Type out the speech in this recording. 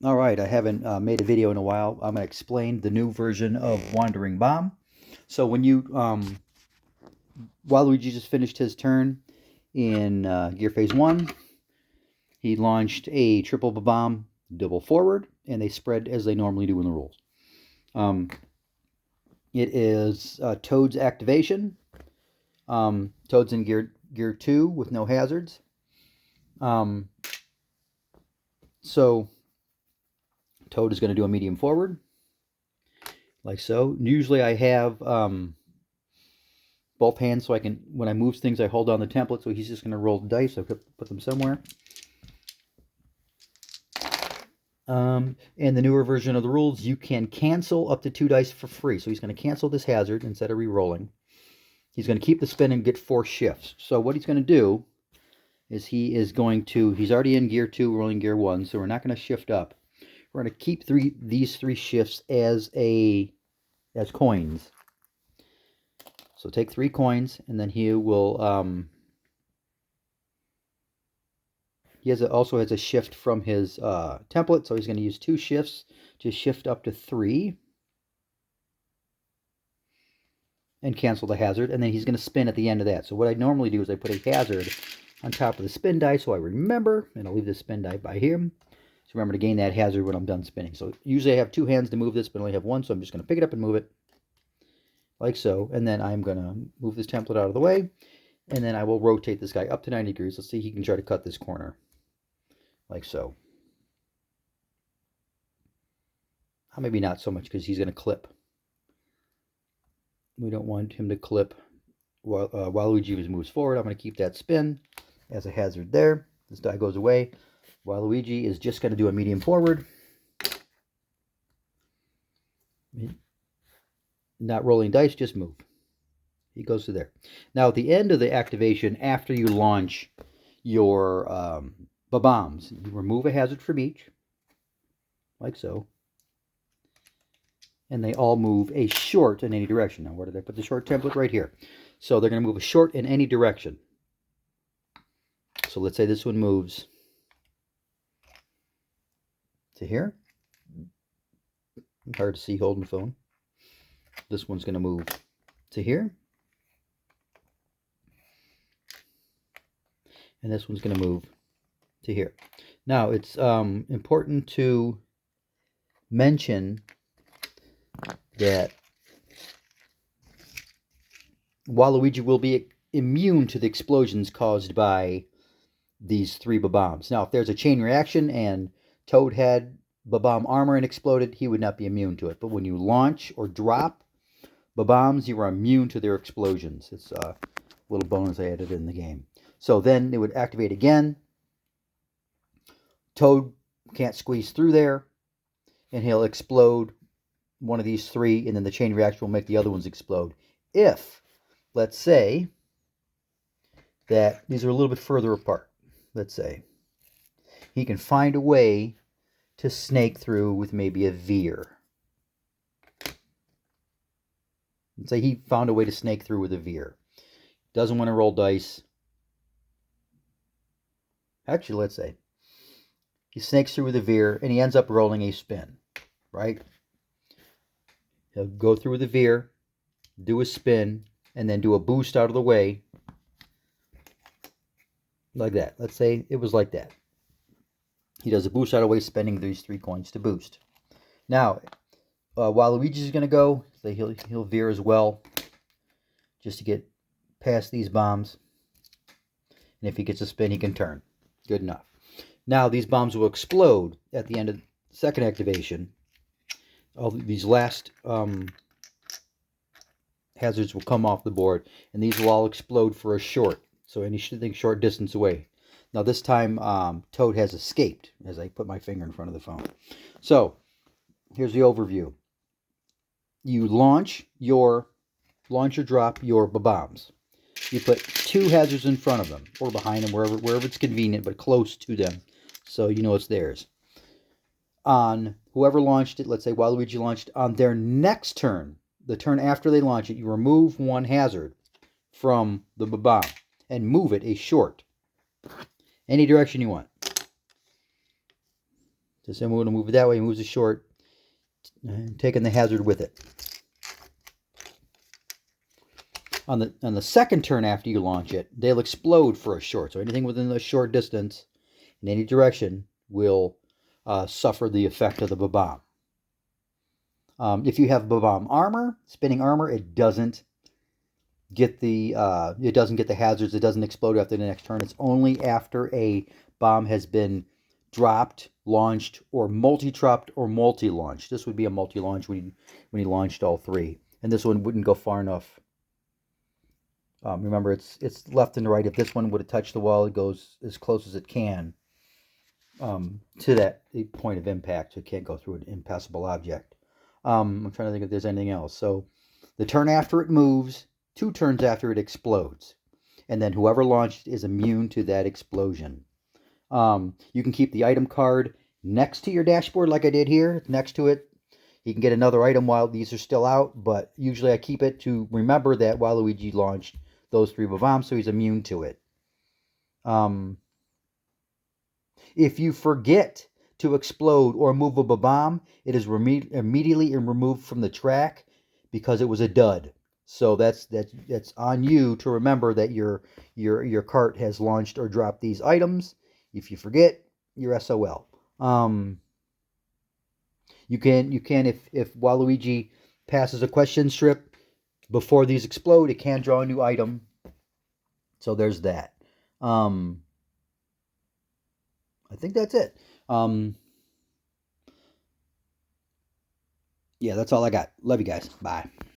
All right, I haven't made a video in a while. I'm going to explain the new version of Wandering Bomb. So when you, Waluigi just finished his turn in Gear Phase 1, he launched a triple bomb, double forward, and they spread as they normally do in the rules. It is Toad's activation. Toad's in Gear 2 with no hazards. So Toad is going to do a medium forward, like so. Usually I have both hands so I can, when I move things, I hold on the template, so he's just going to roll the dice. I put them somewhere. In the newer version of the rules, you can cancel up to 2 dice for free. So he's going to cancel this hazard instead of re-rolling. He's going to keep the spin and get 4 shifts. So what he's going to do is he's already in Gear 2, rolling Gear 1, so we're not going to shift up. We're going to keep these 3 shifts as coins. So take 3 coins, and then he will, also has a shift from his template, so he's going to use 2 shifts to shift up to 3. And cancel the hazard, and then he's going to spin at the end of that. So what I normally do is I put a hazard on top of the spin die so I remember, and I'll leave the spin die by him. So remember to gain that hazard when I'm done spinning. So usually I have 2 hands to move this, but I only have 1, so I'm just going to pick it up and move it. Like so, and then I'm going to move this template out of the way, and then I will rotate this guy up to 90 degrees. Let's see if he can try to cut this corner. Like so. Maybe not so much because he's going to clip. We don't want him to clip while Waluigi moves forward. I'm going to keep that spin as a hazard there. This die goes away. Waluigi is just going to do a medium forward. Not rolling dice, just move. He goes to there. Now at the end of the activation, after you launch your bombs, you remove a hazard from each, like so. And they all move a short in any direction. Now, where did I put the short template? Right here. So they're going to move a short in any direction. So let's say this one moves to here. Hard to see holding the phone. This one's going to move to here. And this one's going to move to here. Now, it's important to mention that Waluigi will be immune to the explosions caused by these 3 bombs. Now, if there's a chain reaction and Toad had bomb armor and exploded, he would not be immune to it. But when you launch or drop bombs, you are immune to their explosions. It's a little bonus I added in the game. So then it would activate again. Toad can't squeeze through there, and he'll explode one of these 3, and then the chain reaction will make the other ones explode. If, let's say, that these are a little bit further apart, let's say, he can find a way to snake through with maybe a veer. Let's say he found a way to snake through with a veer. Doesn't want to roll dice. Actually, let's say he snakes through with a veer, and he ends up rolling a spin, right? He'll go through with a veer, do a spin, and then do a boost out of the way. Like that. Let's say it was like that. He does a boost out of the way, spending these 3 coins to boost. Now, Waluigi's going to go, so he'll veer as well, just to get past these bombs. And if he gets a spin, he can turn. Good enough. Now, these bombs will explode at the end of the second activation. All these last hazards will come off the board, and these will all explode for a short. So anything short distance away. Now this time Toad has escaped as I put my finger in front of the phone. So here's the overview. You launch or drop your bombs. You put 2 hazards in front of them or behind them, wherever it's convenient, but close to them, so you know it's theirs. On whoever launched it, let's say Waluigi launched, on their next turn, the turn after they launch it, you remove 1 hazard from the bomb and move it a short. Any direction you want. The same way when to move it that way, he moves it short, and taking the hazard with it. On the second turn after you launch it, they'll explode for a short. So anything within a short distance in any direction will suffer the effect of the bomb. If you have bomb armor, spinning armor, it doesn't get the hazards. It doesn't explode after the next turn. It's only after a bomb has been dropped, launched, or multi-dropped or multi-launched. This would be a multi-launch when he launched all three, and this one wouldn't go far enough. Remember, it's left and right. If this one would have touched the wall, it goes as close as it can to that point of impact. So it can't go through an impassable object. I'm trying to think if there's anything else. So the turn after it moves, 2 turns after it explodes, and then whoever launched is immune to that explosion. You can keep the item card next to your dashboard like I did here, next to it. You can get another item while these are still out, but usually I keep it to remember that Waluigi launched those 3 bombs, so he's immune to it. If you forget to explode or move a bomb, it is immediately removed from the track because it was a dud. So that's on you to remember that your cart has launched or dropped these items. If you forget, you're SOL. You can if Waluigi passes a question strip before these explode, it can draw a new item. So there's that. I think that's it. Yeah, that's all I got. Love you guys. Bye.